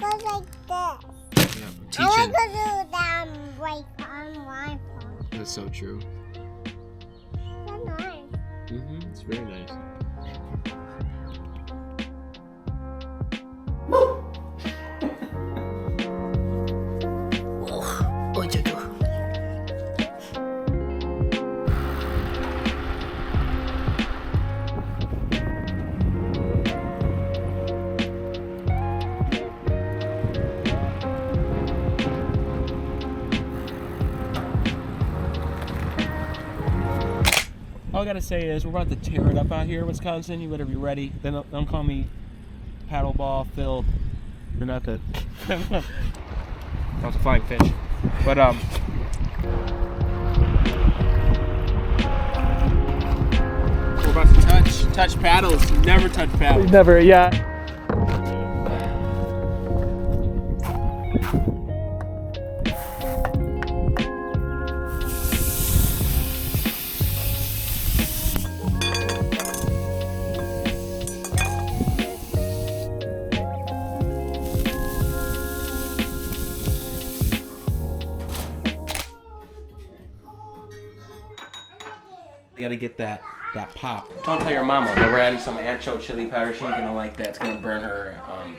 goes like this. Yeah, I teaching. want to do that right on my phone. That's so true. So nice. It's very nice. All I gotta say is we're about to tear it up out here in Wisconsin. You better be ready. Then don't call me paddle ball Phil. You're not the. That was a flying fish. But we're about to touch paddles. Never touch paddles. Never, yeah. You gotta get that pop. Don't tell your mama that we're adding some ancho chili powder. She ain't gonna like that. It's gonna burn her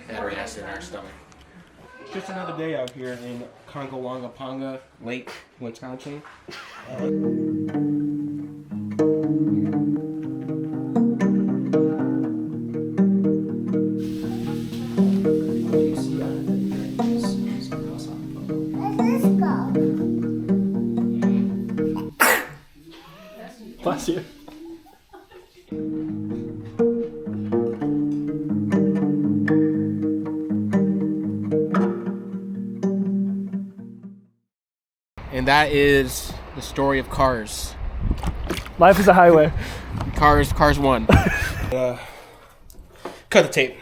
battery acid in her stomach. It's just another day out here in Congo-Wanga-Ponga Lake, Wisconsin. Let's go. Bless you. And that is the story of Cars. Life is a highway. Cars 1. Cut the tape.